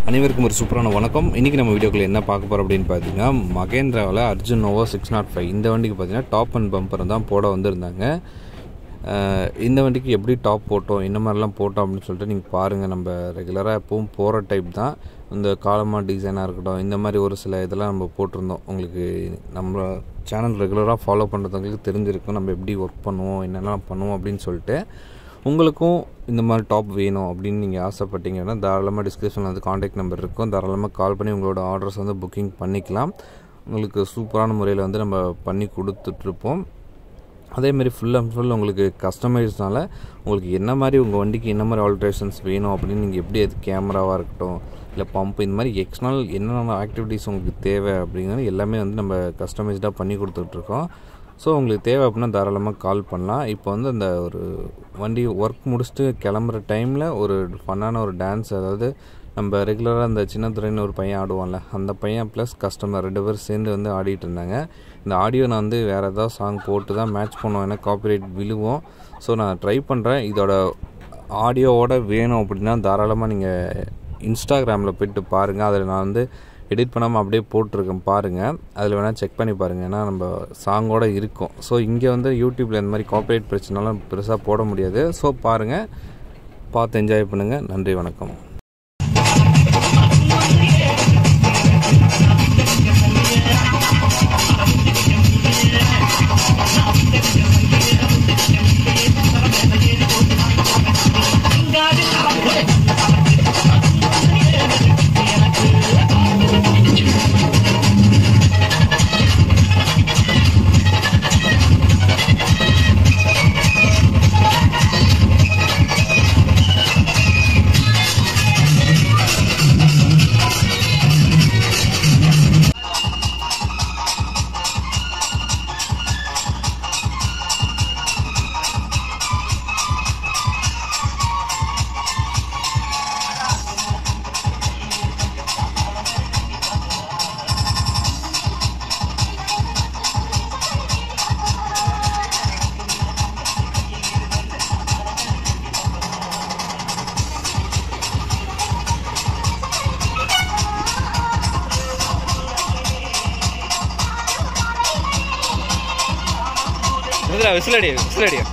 அனைவருக்கும் ஒரு சூப்பரான வணக்கம். இன்றைக்கி நம்ம வீடியோக்குள்ள என்ன பார்க்க போகிறோம் அப்படின்னு பார்த்தீங்கன்னா, மகேந்திராவில் அர்ஜுன் நோவோ 605 இந்த வண்டிக்கு பார்த்தீங்கன்னா டாப் அண்ட் பம்பர் தான் போட வந்திருந்தாங்க. இந்த வண்டிக்கு எப்படி டாப் போட்டோம், என்ன மாதிரிலாம் போட்டோம் அப்படின்னு சொல்லிட்டு நீங்கள் பாருங்கள். நம்ம ரெகுலராக எப்பவும் போகிற டைப் தான். இந்த காலமாக டிசைனாக இருக்கட்டும், இந்த மாதிரி ஒரு சில இதெல்லாம் நம்ம போட்டிருந்தோம். உங்களுக்கு நம்ம சேனல் ரெகுலராக ஃபாலோ பண்ணுறவங்களுக்கு தெரிஞ்சிருக்கும் நம்ம எப்படி ஒர்க் பண்ணுவோம், என்னெல்லாம் பண்ணுவோம் அப்படின்னு சொல்லிட்டு. உங்களுக்கும் இந்த மாதிரி டாப் வேணும் அப்படின்னு நீங்கள் ஆசைப்பட்டீங்கன்னா தாராளமாக டிஸ்கிரிப்ஷனில் வந்து காண்டாக்ட் நம்பர் இருக்கும். தாராளமாக கால் பண்ணி உங்களோட ஆர்டர்ஸ் வந்து புக்கிங் பண்ணிக்கலாம். உங்களுக்கு சூப்பரான முறையில் வந்து நம்ம பண்ணி கொடுத்துட்ருப்போம். அதேமாதிரி ஃபுல் அண்ட் ஃபுல் உங்களுக்கு கஸ்டமைஸ்னால உங்களுக்கு என்ன மாதிரி உங்கள் வண்டிக்கு என்ன மாதிரி ஆல்ட்ரேஷன்ஸ் வேணும் அப்படின்னு நீங்கள் எப்படி அது கேமராவாக இருக்கட்டும், இல்லை பம்ப், இந்த மாதிரி எக்ஸ்டர்னல் என்னென்ன ஆக்டிவிட்டீஸ் உங்களுக்கு தேவை அப்படிங்கிறது எல்லாமே வந்து நம்ம கஸ்டமைஸ்டாக பண்ணி கொடுத்துட்ருக்கோம். ஸோ உங்களுக்கு தேவை அப்படின்னா தாராளமாக கால் பண்ணலாம். இப்போ வந்து அந்த ஒரு வண்டி ஒர்க் முடிச்சுட்டு கிளம்புற டைமில் ஒரு ஃபன்னான ஒரு டான்ஸ், அதாவது நம்ம ரெகுலராக அந்த சின்னத்துறைன்னு ஒரு பையன் ஆடுவான்ல, அந்த பையன் ப்ளஸ் கஸ்டமர் 2 பேர் சேர்ந்து வந்து ஆடிட்டு இருந்தாங்க. இந்த ஆடியோ நான் வந்து வேறு ஏதாவது சாங் போட்டு தான் மேட்ச் பண்ணுவோம், ஏன்னா காப்பிரைட் விழுவோம். ஸோ நான் ட்ரை பண்ணுறேன். இதோட ஆடியோவோட வேணும் அப்படின்னா தாராளமாக நீங்கள் இன்ஸ்டாகிராமில் போய்ட்டு பாருங்கள். அதில் நான் வந்து எடிட் பண்ணாமல் அப்படியே போட்டிருக்கேன், பாருங்கள். அதில் வேணால் செக் பண்ணி பாருங்கள், ஏன்னா நம்ம சாங்கோடு இருக்கும். ஸோ இங்கே வந்து யூடியூப்பில் இந்த மாதிரி காப்பிரைட் பிரச்சனைலாம் பெருசாக போட முடியாது. ஸோ பாருங்கள், பார்த்து என்ஜாய் பண்ணுங்கள். நன்றி, வணக்கம். விசிலடியா